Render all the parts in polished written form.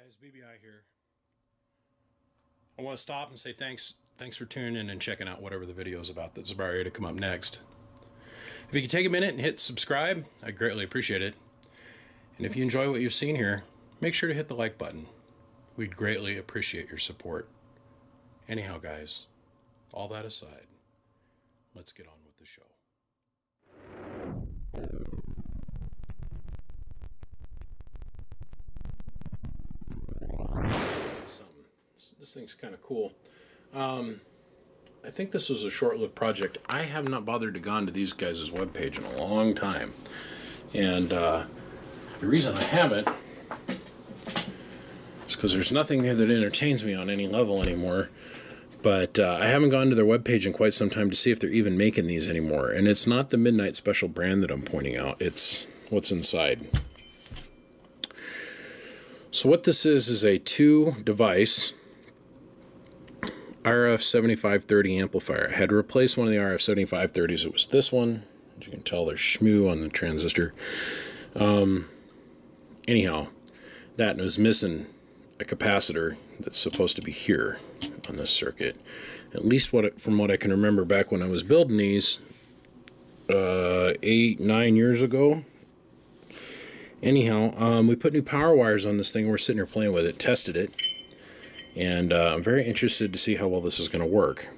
guys, BBI here. I want to stop and say thanks for tuning in and checking out whatever the video is about that's about ready to come up next. If you could take a minute and hit subscribe, I'd greatly appreciate it. And if you enjoy what you've seen here, make sure to hit the like button. We'd greatly appreciate your support. Anyhow, guys, all that aside, let's get on with the show. This thing's kind of cool. I think this was a short-lived project. I have not bothered to go onto these guys' webpage in a long time. And the reason I haven't is because there's nothing there that entertains me on any level anymore. But I haven't gone to their webpage in quite some time to see if they're even making these anymore. And it's not the Midnight Special brand that I'm pointing out. It's what's inside. So what this is a two-device RF 7530 amplifier. I had to replace one of the RF 7530s. It was this one. As you can tell, there's shmoo on the transistor. Anyhow, that was missing a capacitor that's supposed to be here on this circuit. At least from what I can remember back when I was building these 8-9 years ago. Anyhow, we put new power wires on this thing. We're sitting here playing with it, tested it. And I'm very interested to see how well this is going to work.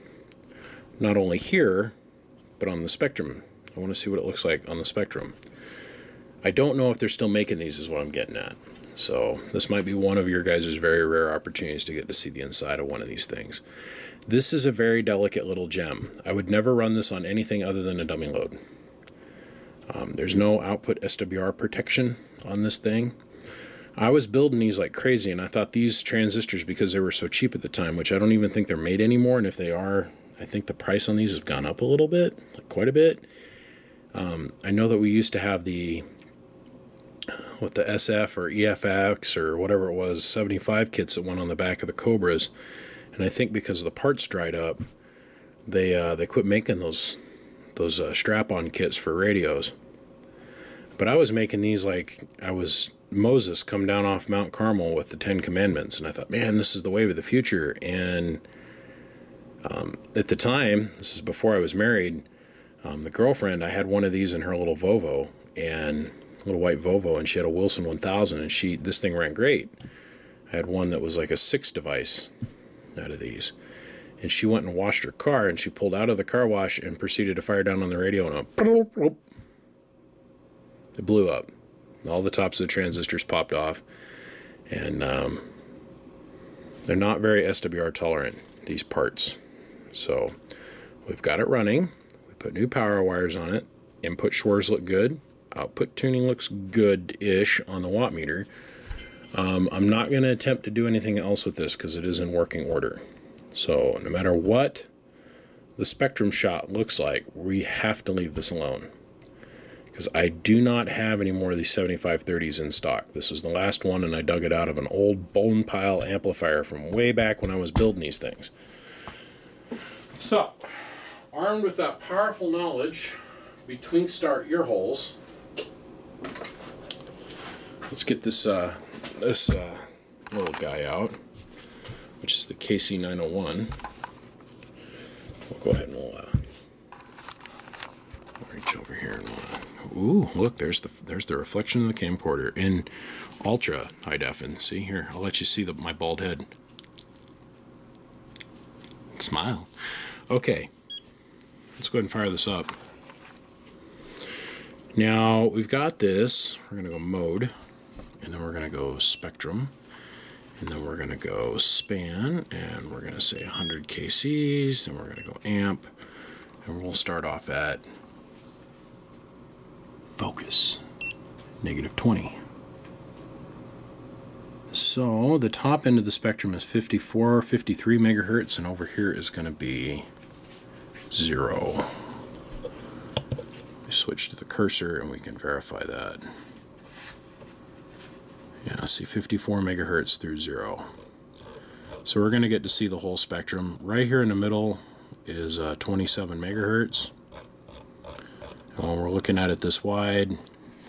Not only here, but on the Spectrum. I want to see what it looks like on the Spectrum. I don't know if they're still making these is what I'm getting at. So this might be one of your guys' very rare opportunities to get to see the inside of one of these things. This is a very delicate little gem. I would never run this on anything other than a dummy load. There's no output SWR protection on this thing. I was building these like crazy, and I thought these transistors, because they were so cheap at the time, which I don't even think they're made anymore, and if they are, I think the price on these has gone up a little bit, like quite a bit. I know that we used to have the SF or EFX or whatever it was, 75 kits that went on the back of the Cobras, and I think because the parts dried up, they quit making those strap-on kits for radios. But I was making these like I was Moses come down off Mount Carmel with the 10 Commandments, and I thought, man, this is the wave of the future. And at the time, this is before I was married, the girlfriend, I had one of these in her little Volvo, and little white Volvo, and she had a Wilson 1000, and this thing ran great. I had one that was like a 6 device out of these, and she went and washed her car, and she pulled out of the car wash and proceeded to fire down on the radio, and it blew up. All the tops of the transistors popped off, and they're not very SWR tolerant, these parts. So we've got it running. We put new power wires on it. Input Schwarz look good. Output tuning looks good-ish on the watt meter. I'm not going to attempt to do anything else with this because it is in working order. So no matter what the Spectrum shot looks like, we have to leave this alone. Because I do not have any more of these 7530s in stock. This was the last one, and I dug it out of an old bone pile amplifier from way back when I was building these things. So, armed with that powerful knowledge, we twink start ear holes. Let's get this little guy out, which is the KC901. We'll go ahead and we'll reach over here and ooh, look, there's the reflection of the camcorder in ultra high def. And see here, I'll let you see my bald head. Smile. Okay, let's go ahead and fire this up. Now we've got this. We're gonna go mode, and then we're gonna go Spectrum, and then we're gonna go span, and we're gonna say 100 kcs, and we're gonna go amp, and we'll start off at focus, -20. So the top end of the spectrum is 54, 53 megahertz, and over here is going to be 0. We switch to the cursor and we can verify that. Yeah, see 54 megahertz through 0. So we're going to get to see the whole spectrum. Right here in the middle is 27 megahertz. And when we're looking at it this wide,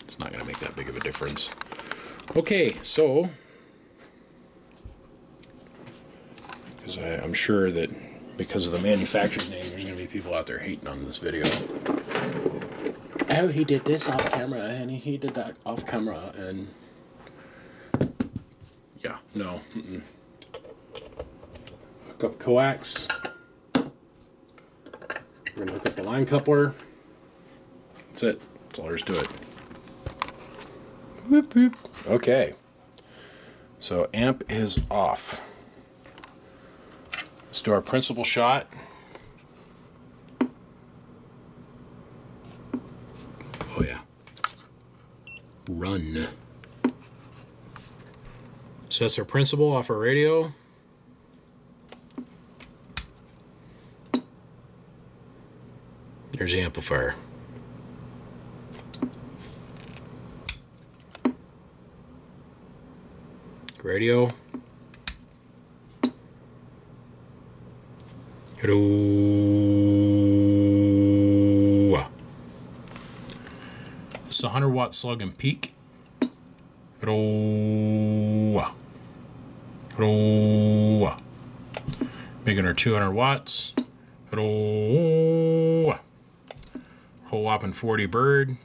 it's not going to make that big of a difference. Okay, so because I'm sure that because of the manufacturer's name, there's going to be people out there hating on this video. Oh, he did this off camera, and he did that off camera, and yeah, no. Hook up coax. We're going to hook up the line coupler. That's it. That's all there is to it. Whoop, whoop. Okay. So amp is off. Let's do our principal shot. Oh yeah. Run. So that's our principal off our radio. There's the amplifier. Radio. Hello. It's a 100-watt slug and peak. Hello. Hello. Making our 200 watts. Hello. Whole whopping 40 bird.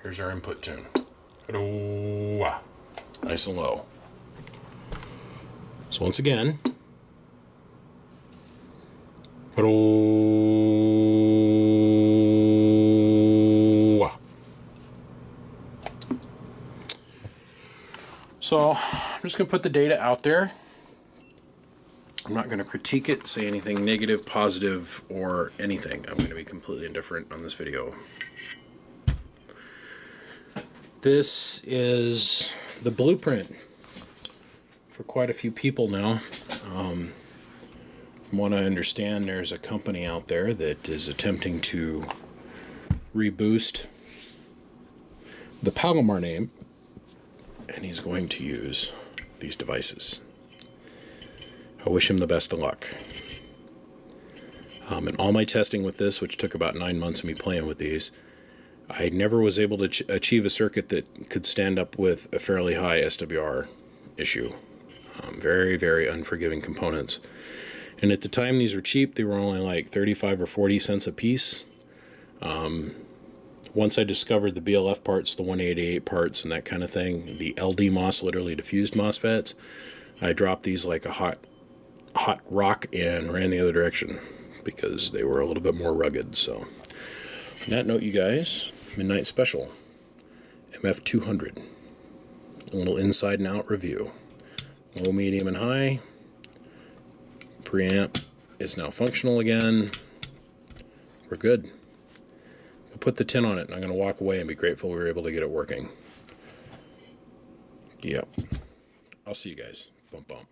Here's our input tune. Hello. Nice and low. So once again. Hello. So I'm just going to put the data out there. I'm not going to critique it, say anything negative, positive, or anything. I'm going to be completely indifferent on this video. This is the blueprint for quite a few people now. From what I understand, there's a company out there that is attempting to reboost the Palomar name, and he's going to use these devices. I wish him the best of luck. In all my testing with this, which took about 9 months of me playing with these, I never was able to achieve a circuit that could stand up with a fairly high SWR issue. Very, very unforgiving components. And at the time these were cheap, they were only like 35 or 40 cents a piece. Once I discovered the BLF parts, the 188 parts and that kind of thing, the LD MOS, literally diffused MOSFETs, I dropped these like a hot rock and ran the other direction because they were a little bit more rugged. So on that note, you guys, Midnight Special, MF200, a little inside and out review. Low, medium, and high. Preamp is now functional again. We're good. I'll put the tin on it and I'm going to walk away and be grateful we were able to get it working. Yep. I'll see you guys. Bump bump.